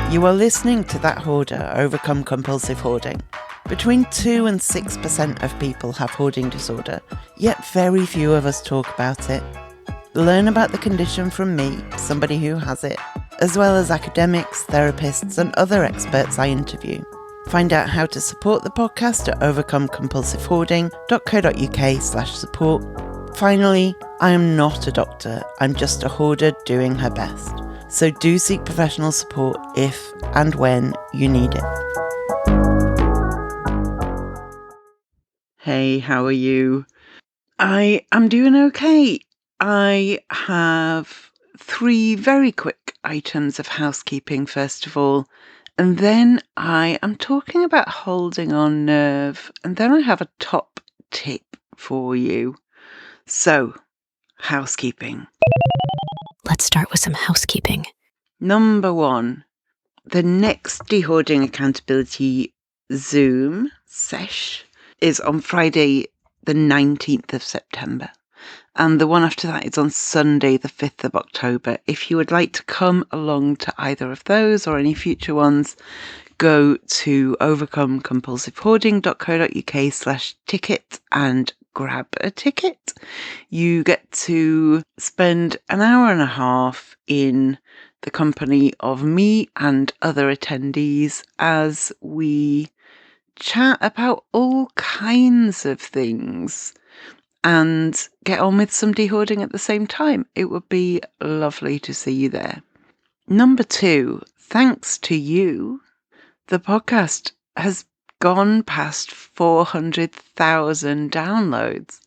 You are listening to That Hoarder Overcome Compulsive Hoarding. Between 2 and 6% of people have hoarding disorder, yet very few of us talk about it. Learn about the condition from me, somebody who has it, as well as academics, therapists and other experts I interview. Find out how to support the podcast at overcomecompulsivehoarding.co.uk/support. Finally, I am not a doctor, I'm just a hoarder doing her best. So do seek professional support if and when you need it. Hey, how are you? I am doing okay. I have 3 very quick items of housekeeping first of all, and then I am talking about holding on nerve, and then I have a top tip for you. So, housekeeping. Let's start with some housekeeping. Number 1, the next Dehoarding Accountability Zoom sesh is on Friday the 19th of September. And the one after that is on Sunday the 5th of October. If you would like to come along to either of those or any future ones, go to overcomecompulsivehoarding.co.uk/ticket and grab a ticket. You get to spend an hour and a half in the company of me and other attendees as we chat about all kinds of things and get on with some dehoarding at the same time. It would be lovely to see you there. Number 2, thanks to you, the podcast has gone past 400,000 downloads.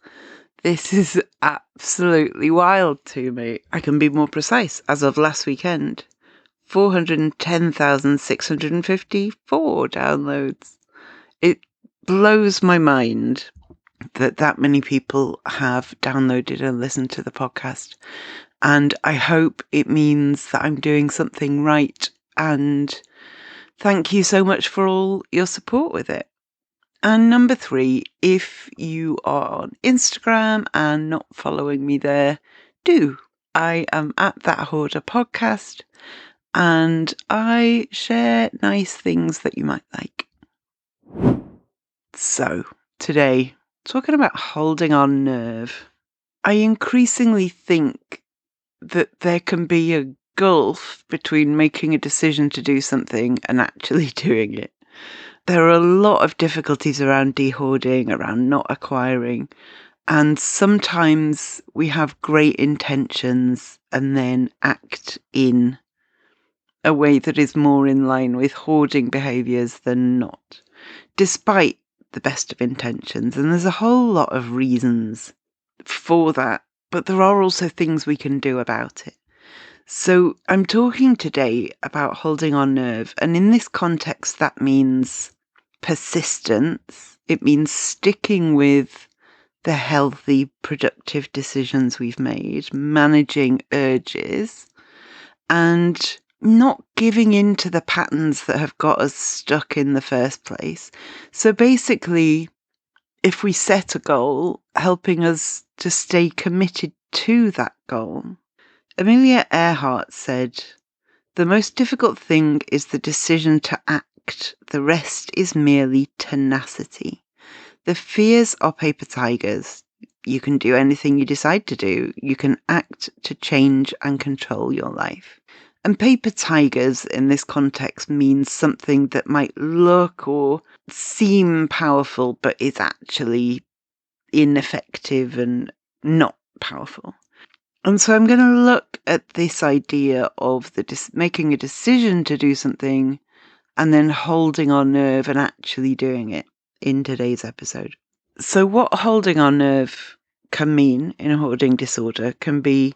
This is absolutely wild to me. I can be more precise. As of last weekend, 410,654 downloads. It blows my mind that many people have downloaded and listened to the podcast. And I hope it means that I'm doing something right. And thank you so much for all your support with it. And number 3, if you are on Instagram and not following me there, do. I am at That Hoarder Podcast and I share nice things that you might like. So, today, talking about holding on nerve. I increasingly think that there can be a gulf between making a decision to do something and actually doing it. There are a lot of difficulties around dehoarding, around not acquiring, and sometimes we have great intentions and then act in a way that is more in line with hoarding behaviours than not, despite the best of intentions. And there's a whole lot of reasons for that, but there are also things we can do about it. So I'm talking today about holding on nerve, and in this context that means persistence. It means sticking with the healthy, productive decisions we've made, managing urges, and not giving in to the patterns that have got us stuck in the first place. So basically, if we set a goal, helping us to stay committed to that goal. Amelia Earhart said, "The most difficult thing is the decision to act. The rest is merely tenacity. The fears are paper tigers. You can do anything you decide to do. You can act to change and control your life." And paper tigers in this context means something that might look or seem powerful, but is actually ineffective and not powerful. And so I'm going to look at this idea of making a decision to do something and then holding on nerve and actually doing it in today's episode. So what holding on nerve can mean in a hoarding disorder can be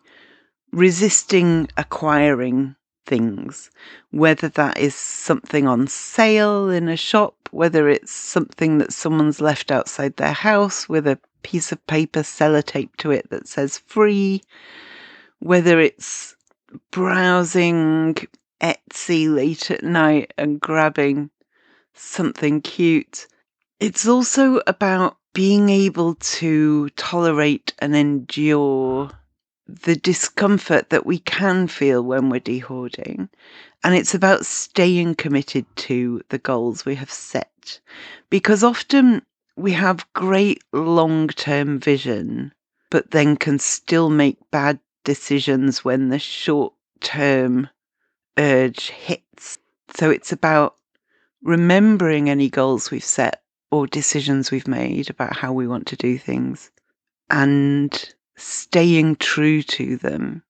resisting acquiring things, whether that is something on sale in a shop, whether it's something that someone's left outside their house with a piece of paper sellotaped to it that says free, whether it's browsing Etsy late at night and grabbing something cute. It's also about being able to tolerate and endure the discomfort that we can feel when we're dehoarding. And it's about staying committed to the goals we have set. Because often we have great long-term vision, but then can still make bad decisions when the short-term urge hits. So it's about remembering any goals we've set or decisions we've made about how we want to do things and staying true to them,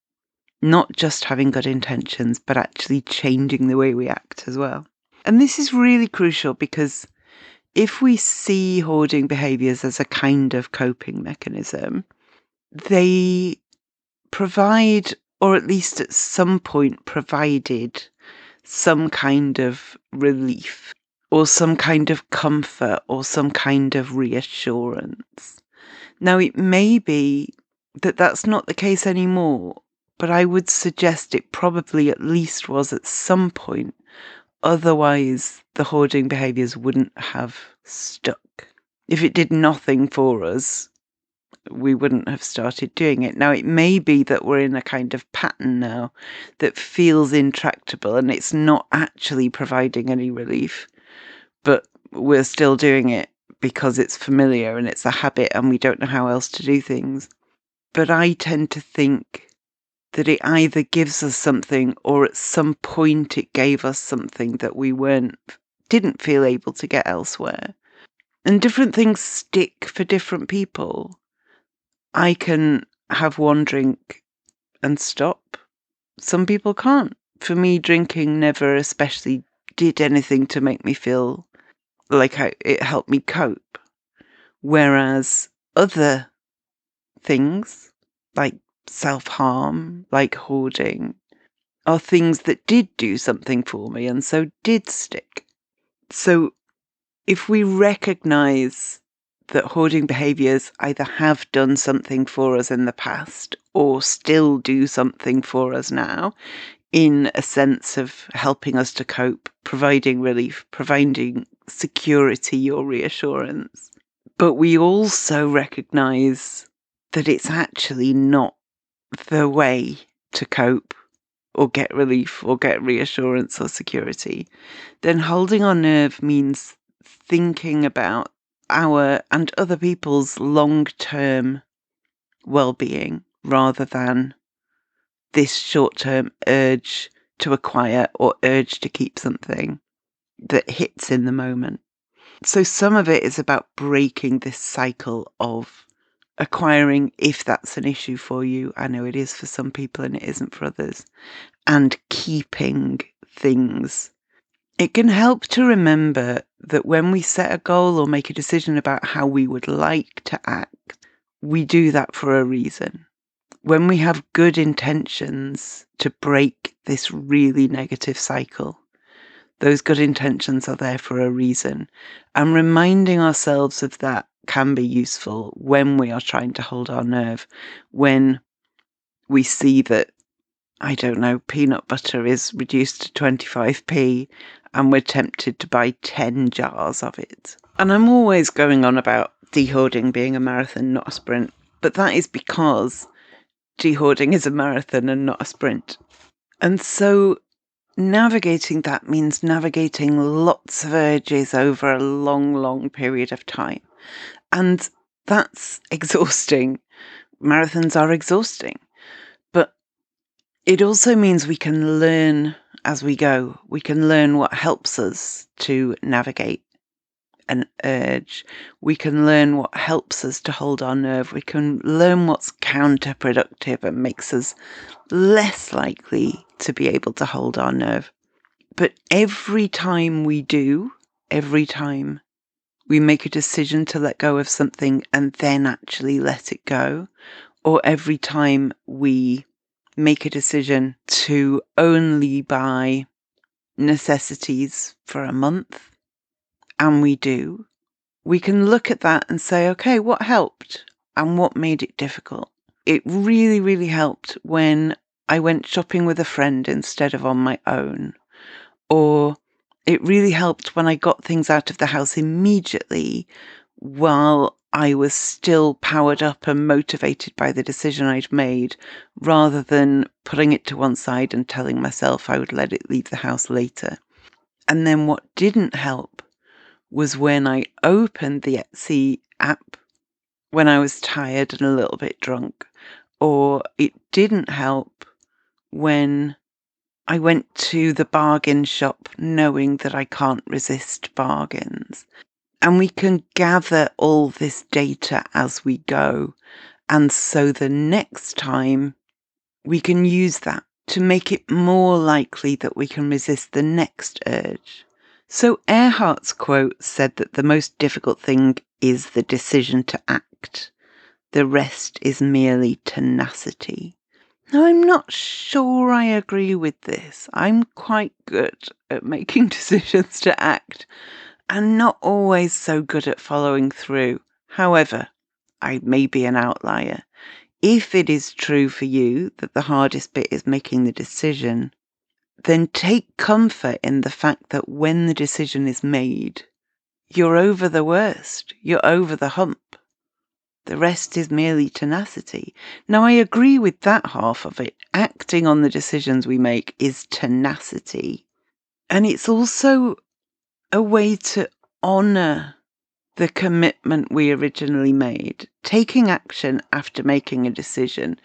not just having good intentions, but actually changing the way we act as well. And this is really crucial because if we see hoarding behaviours as a kind of coping mechanism, they provide, or at least at some point provided, some kind of relief or some kind of comfort or some kind of reassurance. Now, it may be that that's not the case anymore, but I would suggest it probably at least was at some point. Otherwise, the hoarding behaviours wouldn't have stuck. If it did nothing for us, we wouldn't have started doing it. Now, it may be that we're in a kind of pattern now that feels intractable and it's not actually providing any relief, but we're still doing it because it's familiar and it's a habit and we don't know how else to do things. But I tend to think that it either gives us something or at some point it gave us something that we didn't feel able to get elsewhere. And different things stick for different people. I can have one drink and stop. Some people can't. For me, drinking never especially did anything to make me feel like it helped me cope. Whereas other things, like self-harm, like hoarding, are things that did do something for me and so did stick. So if we recognise that hoarding behaviours either have done something for us in the past or still do something for us now, in a sense of helping us to cope, providing relief, providing security or reassurance, but we also recognise that it's actually not the way to cope or get relief or get reassurance or security, then holding our nerve means thinking about our and other people's long-term well-being rather than this short-term urge to acquire or urge to keep something that hits in the moment. So some of it is about breaking this cycle of acquiring, if that's an issue for you. I know it is for some people and it isn't for others. And keeping things. It can help to remember that when we set a goal or make a decision about how we would like to act, we do that for a reason. When we have good intentions to break this really negative cycle, those good intentions are there for a reason. And reminding ourselves of that can be useful when we are trying to hold our nerve, when we see that, I don't know, peanut butter is reduced to 25p and we're tempted to buy 10 jars of it. And I'm always going on about dehoarding being a marathon, not a sprint, but that is because dehoarding is a marathon and not a sprint. And so navigating that means navigating lots of urges over a long, long period of time. And that's exhausting. Marathons are exhausting. But it also means we can learn as we go. We can learn what helps us to navigate an urge. We can learn what helps us to hold our nerve. We can learn what's counterproductive and makes us less likely to be able to hold our nerve. But every time we do, every time we make a decision to let go of something and then actually let it go, or every time we make a decision to only buy necessities for a month, and we do, we can look at that and say, okay, what helped and what made it difficult? It really, really helped when I went shopping with a friend instead of on my own. Or it really helped when I got things out of the house immediately while I was still powered up and motivated by the decision I'd made, rather than putting it to one side and telling myself I would let it leave the house later. And then what didn't help was when I opened the Etsy app when I was tired and a little bit drunk, or it didn't help when I went to the bargain shop knowing that I can't resist bargains. And we can gather all this data as we go. And so the next time we can use that to make it more likely that we can resist the next urge. So Earhart's quote said that the most difficult thing is the decision to act. The rest is merely tenacity. Now, I'm not sure I agree with this. I'm quite good at making decisions to act and not always so good at following through. However, I may be an outlier. If it is true for you that the hardest bit is making the decision, then take comfort in the fact that when the decision is made, you're over the worst. You're over the hump. The rest is merely tenacity. Now, I agree with that half of it. Acting on the decisions we make is tenacity. And it's also a way to honour the commitment we originally made. Taking action after making a decision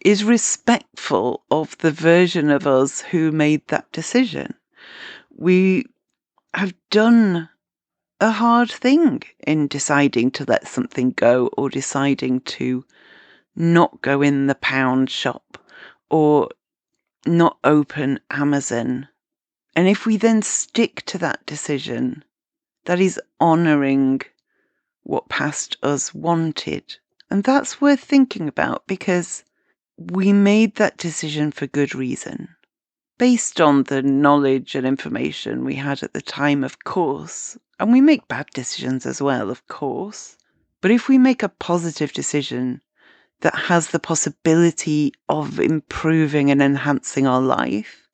is respectful of the version of us who made that decision. We have done a hard thing in deciding to let something go, or deciding to not go in the pound shop or not open Amazon. And if we then stick to that decision, that is honouring what past us wanted. And that's worth thinking about, because we made that decision for good reason. Based on the knowledge and information we had at the time, of course. And we make bad decisions as well, of course. But if we make a positive decision that has the possibility of improving and enhancing our life,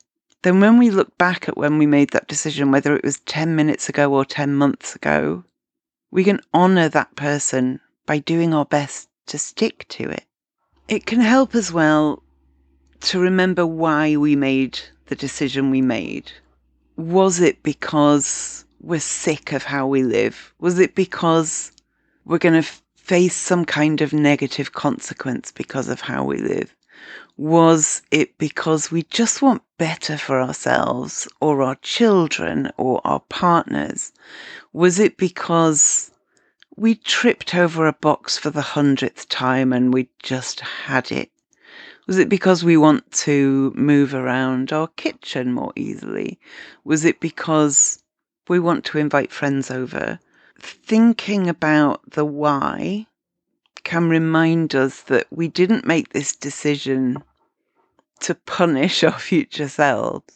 then when we look back at when we made that decision, whether it was 10 minutes ago or 10 months ago, we can honour that person by doing our best to stick to it. It can help as well to remember why we made the decision we made. Was it because we're sick of how we live? Was it because we're going to face some kind of negative consequence because of how we live? Was it because we just want better for ourselves or our children or our partners? Was it because we tripped over a box for the 100th time and we just had it? Was it because we want to move around our kitchen more easily? Was it because we want to invite friends over? Thinking about the why can remind us that we didn't make this decision to punish our future selves.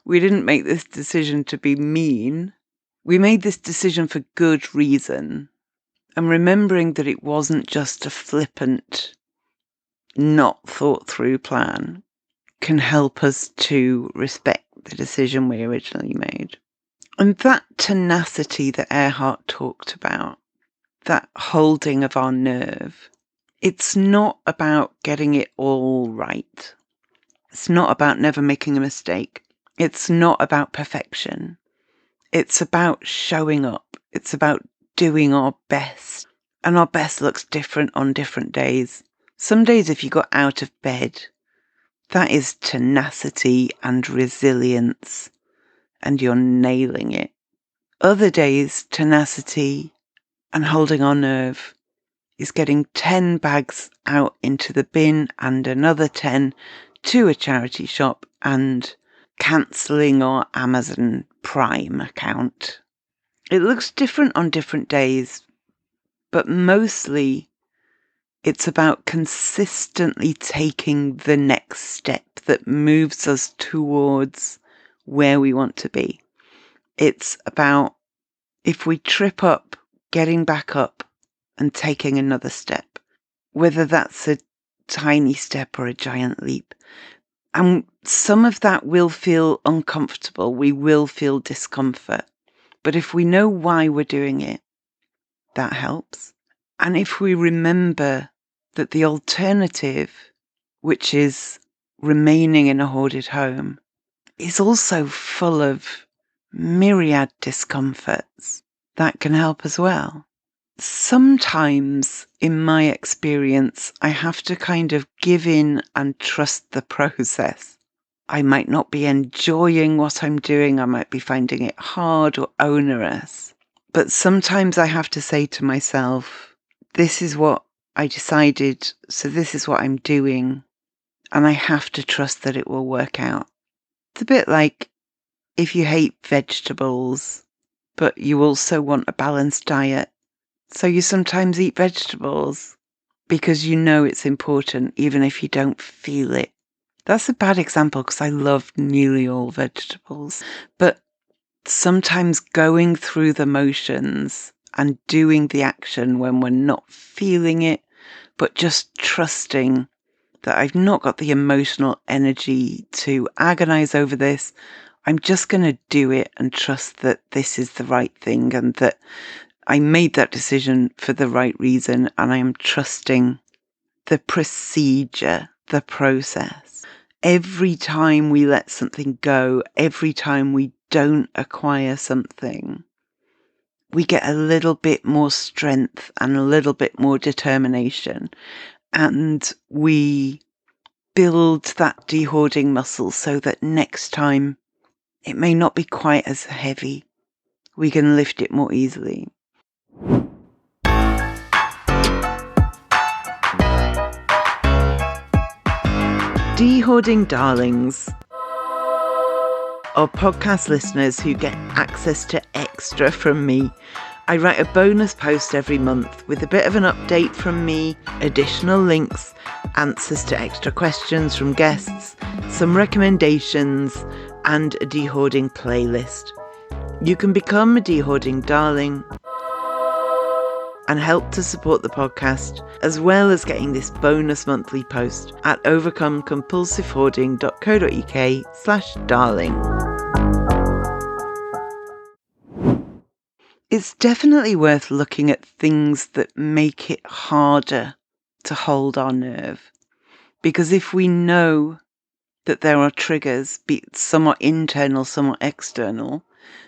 We didn't make this decision to be mean. We made this decision for good reason. And remembering that it wasn't just a flippant, not thought through plan can help us to respect the decision we originally made. And that tenacity that Earhart talked about, that holding of our nerve, it's not about getting it all right. It's not about never making a mistake. It's not about perfection. It's about showing up. It's about doing our best. And our best looks different on different days. Some days, if you got out of bed, that is tenacity and resilience, and you're nailing it. Other days, tenacity and holding our nerve is getting 10 bags out into the bin and another 10 to a charity shop and cancelling our Amazon Prime account. It looks different on different days, but mostly it's about consistently taking the next step that moves us towards where we want to be. It's about, if we trip up, getting back up and taking another step, whether that's a tiny step or a giant leap. And some of that will feel uncomfortable. We will feel discomfort. But if we know why we're doing it, that helps. And if we remember that the alternative, which is remaining in a hoarded home, is also full of myriad discomforts, that can help as well. Sometimes, in my experience, I have to kind of give in and trust the process. I might not be enjoying what I'm doing. I might be finding it hard or onerous. But sometimes I have to say to myself, this is what I decided, so this is what I'm doing. And I have to trust that it will work out. It's a bit like if you hate vegetables, but you also want a balanced diet. So you sometimes eat vegetables because you know it's important, even if you don't feel it. That's a bad example because I love nearly all vegetables. But sometimes going through the motions and doing the action when we're not feeling it, but just trusting that I've not got the emotional energy to agonize over this. I'm just going to do it and trust that this is the right thing and that I made that decision for the right reason, and I am trusting the procedure, the process. Every time we let something go, every time we don't acquire something, we get a little bit more strength and a little bit more determination, and we build that dehoarding muscle so that next time it may not be quite as heavy. We can lift it more easily. Dehoarding darlings are podcast listeners who get access to extra from me. I write a bonus post every month with a bit of an update from me, additional links, answers to extra questions from guests, some recommendations, and a dehoarding playlist. You can become a dehoarding darling and help to support the podcast, as well as getting this bonus monthly post at overcomecompulsivehoarding.co.uk/darling. It's definitely worth looking at things that make it harder to hold our nerve. Because if we know that there are triggers, be it somewhat internal, somewhat external,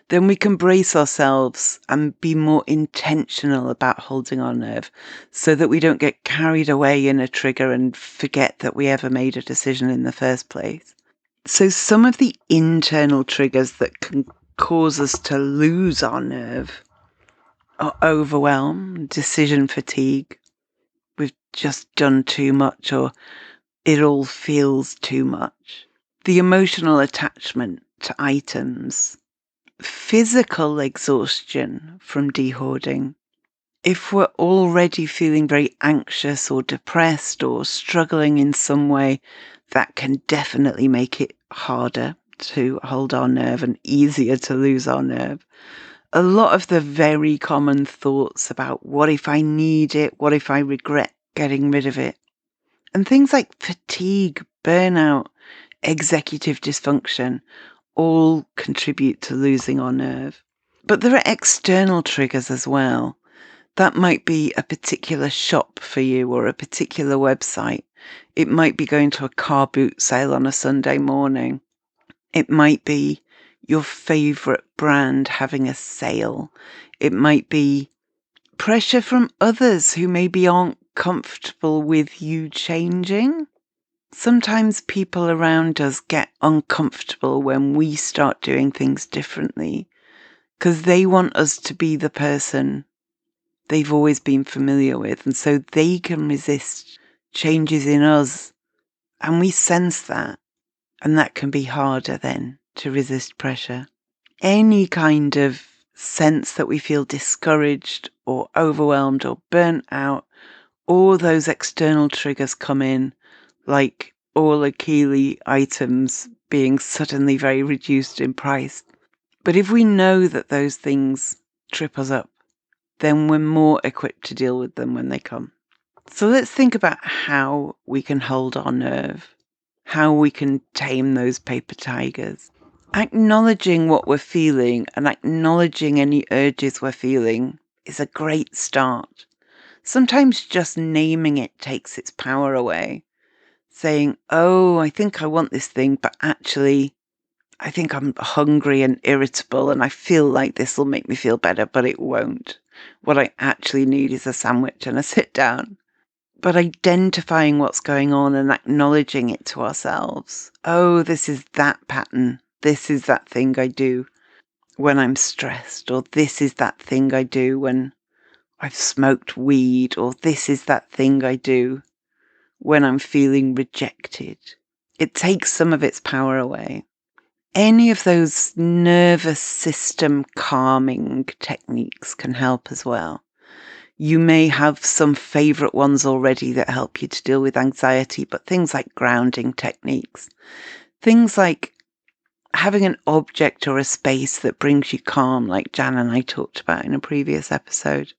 then we can brace ourselves and be more intentional about holding our nerve so that we don't get carried away in a trigger and forget that we ever made a decision in the first place. So some of the internal triggers that can cause us to lose our nerve are overwhelm, decision fatigue, we've just done too much, or it all feels too much. The emotional attachment to items, physical exhaustion from dehoarding. If we're already feeling very anxious or depressed or struggling in some way, that can definitely make it harder to hold our nerve and easier to lose our nerve. A lot of the very common thoughts about what if I need it, what if I regret getting rid of it, and things like fatigue, burnout, executive dysfunction all contribute to losing our nerve. But there are external triggers as well. That might be a particular shop for you or a particular website. It might be going to a car boot sale on a Sunday morning. It might be your favourite brand having a sale. It might be pressure from others who maybe aren't comfortable with you changing. Sometimes people around us get uncomfortable when we start doing things differently because they want us to be the person they've always been familiar with, and so they can resist changes in us, and we sense that, and that can be harder then to resist pressure. Any kind of sense that we feel discouraged or overwhelmed or burnt out, all those external triggers come in, like all Achille items being suddenly very reduced in price. But if we know that those things trip us up, then we're more equipped to deal with them when they come. So let's think about how we can hold our nerve, how we can tame those paper tigers. Acknowledging what we're feeling and acknowledging any urges we're feeling is a great start. Sometimes just naming it takes its power away. Saying, oh, I think I want this thing, but actually, I think I'm hungry and irritable and I feel like this will make me feel better, but it won't. What I actually need is a sandwich and a sit down. But identifying what's going on and acknowledging it to ourselves. Oh, this is that pattern. This is that thing I do when I'm stressed, or this is that thing I do when I've smoked weed, or this is that thing I do when I'm feeling rejected. It takes some of its power away. Any of those nervous system calming techniques can help as well. You may have some favourite ones already that help you to deal with anxiety, but things like grounding techniques, things like having an object or a space that brings you calm, like Jan and I talked about in a previous episode.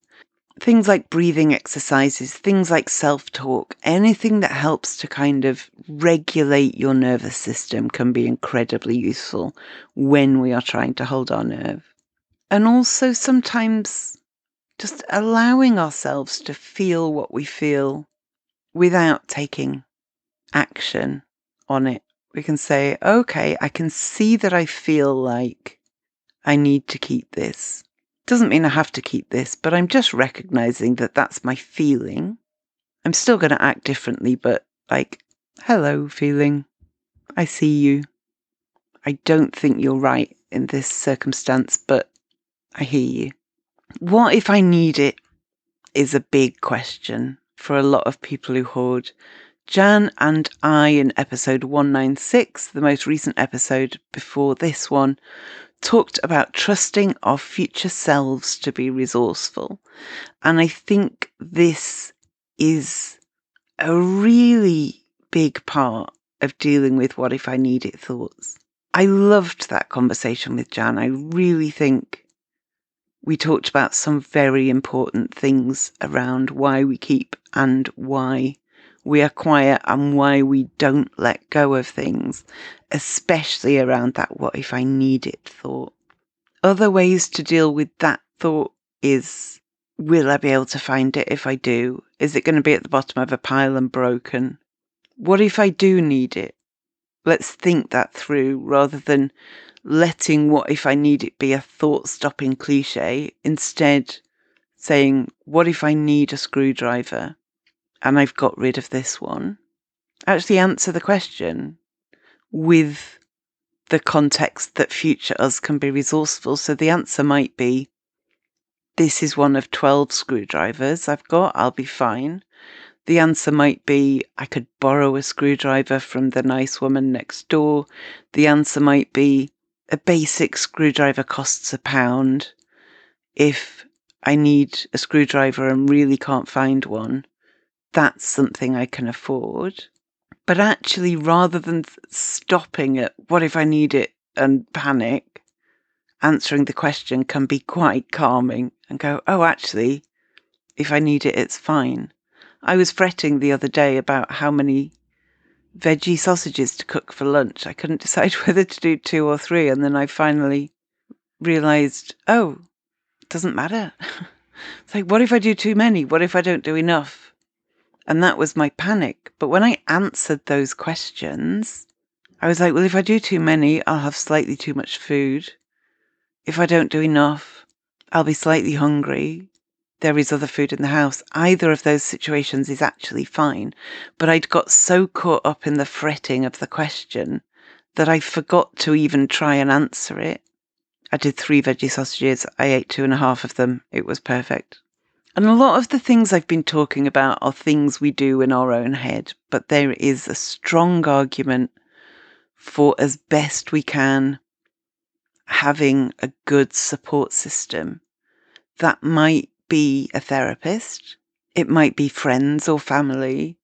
Things like breathing exercises, things like self-talk, anything that helps to kind of regulate your nervous system can be incredibly useful when we are trying to hold our nerve. And also sometimes just allowing ourselves to feel what we feel without taking action on it. We can say, okay, I can see that I feel like I need to keep this. Doesn't mean I have to keep this, but I'm just recognizing that that's my feeling. I'm still going to act differently, but like, hello, feeling. I see you. I don't think you're right in this circumstance, but I hear you. What if I need it is a big question for a lot of people who hoard. Jan and I, in episode 196, the most recent episode before this one, talked about trusting our future selves to be resourceful. And I think this is a really big part of dealing with what if I need it thoughts. I loved that conversation with Jan. I really think we talked about some very important things around why we keep and why we acquire and why we don't let go of things, especially around that what if I need it thought. Other ways to deal with that thought is, will I be able to find it if I do? Is it going to be at the bottom of a pile and broken? What if I do need it? Let's think that through rather than letting what if I need it be a thought-stopping cliche. Instead, saying, what if I need a screwdriver and I've got rid of this one? Actually answer the question with the context that future us can be resourceful. So the answer might be, this is one of 12 screwdrivers I've got, I'll be fine. The answer might be, I could borrow a screwdriver from the nice woman next door. The answer might be, a basic screwdriver costs £1. If I need a screwdriver and really can't find one, that's something I can afford. But actually, rather than stopping at what if I need it and panic, answering the question can be quite calming and go, oh, actually, if I need it, it's fine. I was fretting the other day about how many veggie sausages to cook for lunch. I couldn't decide whether to do 2 or 3. And then I finally realised, oh, it doesn't matter. It's like, what if I do too many? What if I don't do enough? And that was my panic. But when I answered those questions, I was like, well, if I do too many, I'll have slightly too much food. If I don't do enough, I'll be slightly hungry. There is other food in the house. Either of those situations is actually fine. But I'd got so caught up in the fretting of the question that I forgot to even try and answer it. I did 3 veggie sausages. I ate 2.5 of them. It was perfect. And a lot of the things I've been talking about are things we do in our own head, but there is a strong argument for, as best we can, having a good support system. That might be a therapist. It might be friends or family.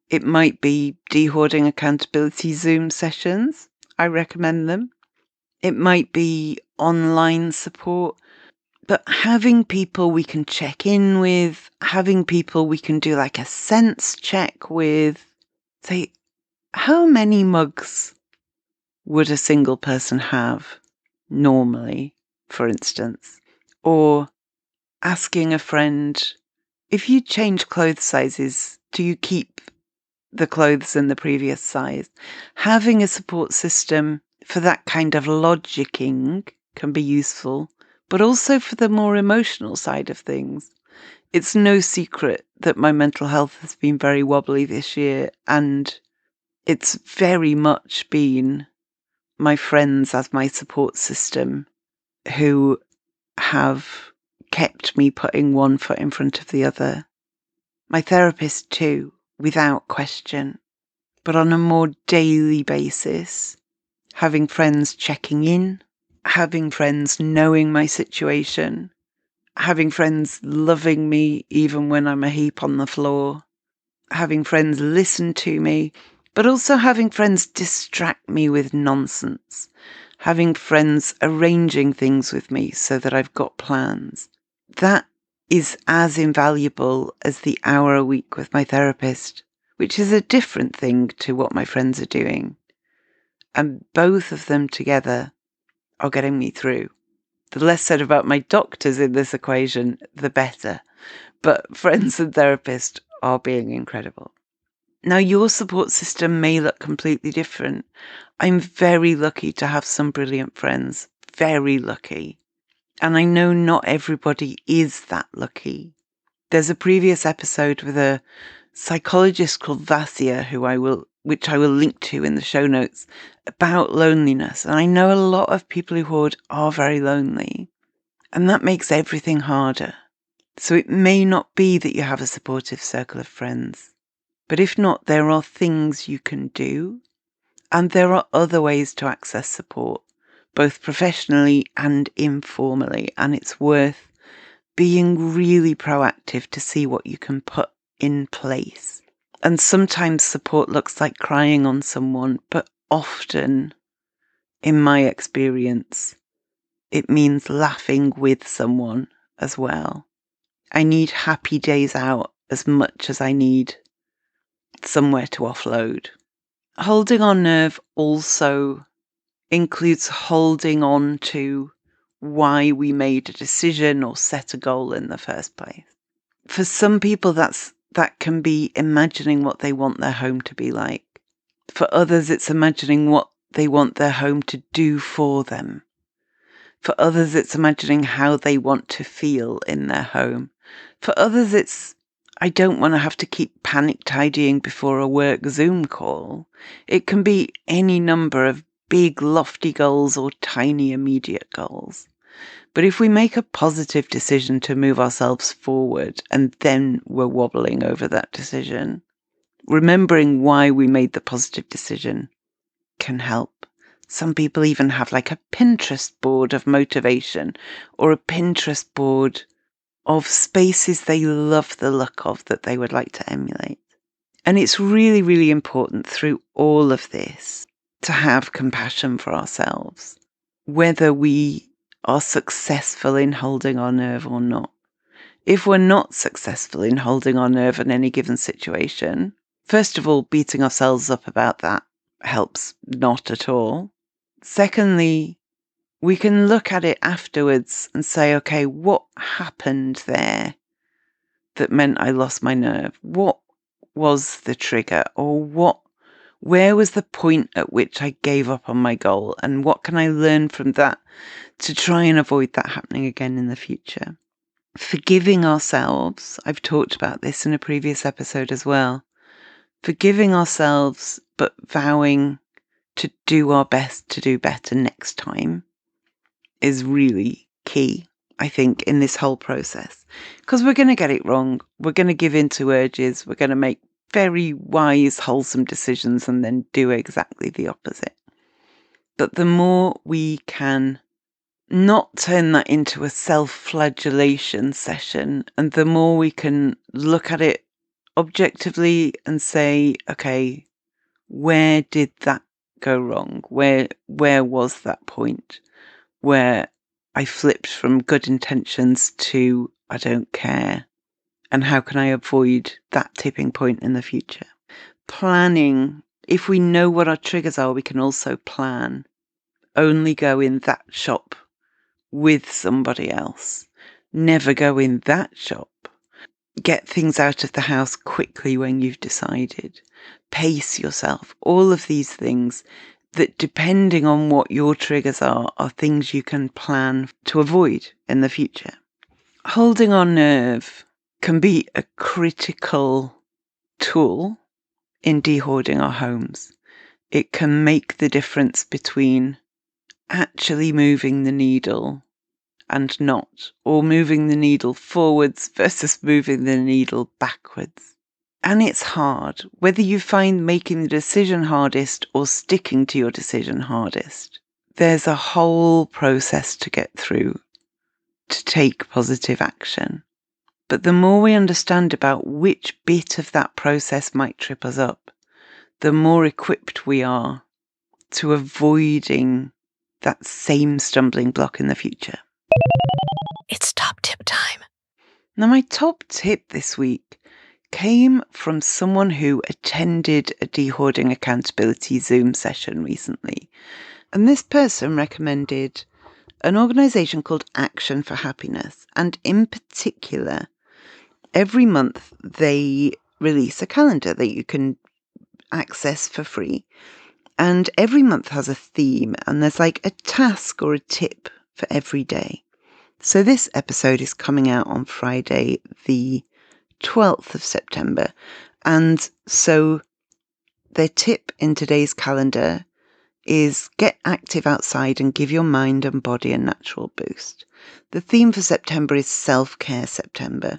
It might be Dehoarding accountability Zoom sessions. I recommend them. It might be online support. But having people we can check in with, having people we can do like a sense check with, say, how many mugs would a single person have normally, for instance? Or asking a friend, If you change clothes sizes, do you keep the clothes in the previous size? Having a support system for that kind of logicking can be useful, but also for the more emotional side of things. It's no secret that my mental health has been very wobbly this year, and it's very much been my friends as my support system who have kept me putting one foot in front of the other. My therapist too, without question. But on a more daily basis, having friends checking in, having friends knowing my situation, having friends loving me even when I'm a heap on the floor, having friends listen to me, but also having friends distract me with nonsense, having friends arranging things with me so that I've got plans. That is as invaluable as the hour a week with my therapist, which is a different thing to what my friends are doing. And both of them together are getting me through. The less said about my doctors in this equation, the better. But friends and therapists are being incredible. Now, your support system may look completely different. I'm very lucky to have some brilliant friends. Very lucky. And I know not everybody is that lucky. There's a previous episode with a psychologist called Vasya, which I will link to in the show notes, about loneliness. And I know a lot of people who hoard are very lonely, and that makes everything harder. So it may not be that you have a supportive circle of friends, but if not, there are things you can do, and there are other ways to access support, both professionally and informally, and it's worth being really proactive to see what you can put in place. And sometimes support looks like crying on someone, but often, in my experience, it means laughing with someone as well. I need happy days out as much as I need somewhere to offload. Holding on nerve also includes holding on to why we made a decision or set a goal in the first place. For some people, that can be imagining what they want their home to be like. For others, it's imagining what they want their home to do for them. For others, it's imagining how they want to feel in their home. For others, it's, I don't want to have to keep panic tidying before a work Zoom call. It can be any number of big, lofty goals or tiny, immediate goals. But if we make a positive decision to move ourselves forward and then we're wobbling over that decision, remembering why we made the positive decision can help. Some people even have like a Pinterest board of motivation or a Pinterest board of spaces they love the look of that they would like to emulate. And it's really, really important through all of this to have compassion for ourselves, whether we are successful in holding our nerve or not. If we're not successful in holding our nerve in any given situation, first of all, beating ourselves up about that helps not at all. Secondly, we can look at it afterwards and say, okay, what happened there that meant I lost my nerve? What was the trigger? Or where was the point at which I gave up on my goal? And what can I learn from that to try and avoid that happening again in the future? Forgiving ourselves. I've talked about this in a previous episode as well. Forgiving ourselves, but vowing to do our best to do better next time is really key, I think, in this whole process. Because we're going to get it wrong. We're going to give in to urges. We're going to make very wise, wholesome decisions and then do exactly the opposite. But the more we can not turn that into a self-flagellation session, and the more we can look at it objectively and say, okay, where did that go wrong? Where was that point where I flipped from good intentions to I don't care? And how can I avoid that tipping point in the future? Planning. If we know what our triggers are, we can also plan. Only go in that shop with somebody else. Never go in that shop get things out of the house quickly when you've decided, pace yourself, all of these things that, depending on what your triggers are things you can plan to avoid in the future. Holding on nerve can be a critical tool in dehoarding our homes. It can make the difference between actually moving the needle and not, or moving the needle forwards versus moving the needle backwards. And it's hard, whether you find making the decision hardest or sticking to your decision hardest. There's a whole process to get through to take positive action. But the more we understand about which bit of that process might trip us up, the more equipped we are to avoiding that same stumbling block in the future. It's top tip time. Now, my top tip this week came from someone who attended a Dehoarding accountability Zoom session recently. And this person recommended an organisation called Action for Happiness. And in particular, every month they release a calendar that you can access for free. And every month has a theme, and there's like a task or a tip for every day. So this episode is coming out on Friday, the 12th of September. And so their tip in today's calendar is get active outside and give your mind and body a natural boost. The theme for September is Self-Care September.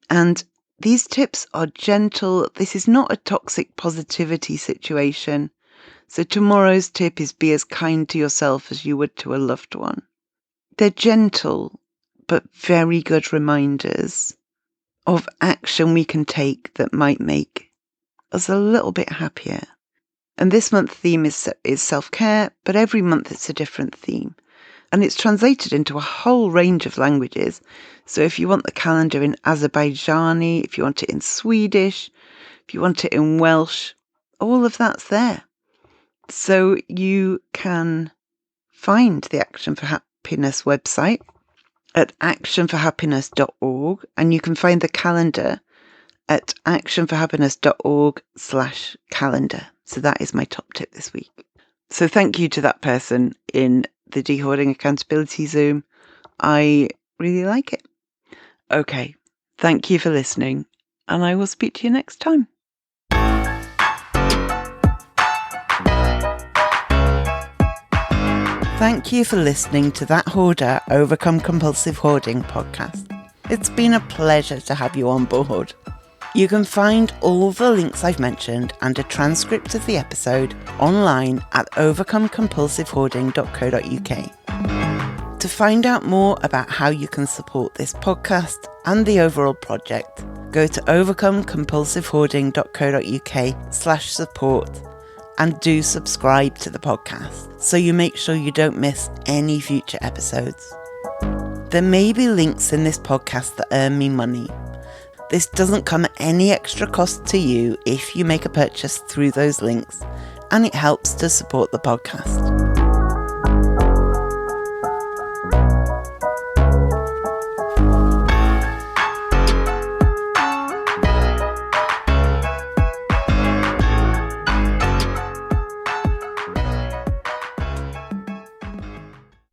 And these tips are gentle. This is not a toxic positivity situation. So tomorrow's tip is be as kind to yourself as you would to a loved one. They're gentle, but very good reminders of action we can take that might make us a little bit happier. And this month's theme is self-care, but every month it's a different theme. And it's translated into a whole range of languages. So if you want the calendar in Azerbaijani, if you want it in Swedish, if you want it in Welsh, all of that's there. So you can find the Action for Happiness website at actionforhappiness.org, and you can find the calendar at actionforhappiness.org/calendar. So that is my top tip this week. So thank you to that person in the Dehoarding Accountability Zoom. I really like it. Okay, thank you for listening, and I will speak to you next time. Thank you for listening to That Hoarder Overcome Compulsive Hoarding podcast. It's been a pleasure to have you on board. You can find all the links I've mentioned and a transcript of the episode online at overcomecompulsivehoarding.co.uk. To find out more about how you can support this podcast and the overall project, go to overcomecompulsivehoarding.co.uk/support and do subscribe to the podcast so you make sure you don't miss any future episodes. There may be links in this podcast that earn me money. This doesn't come at any extra cost to you if you make a purchase through those links, and it helps to support the podcast.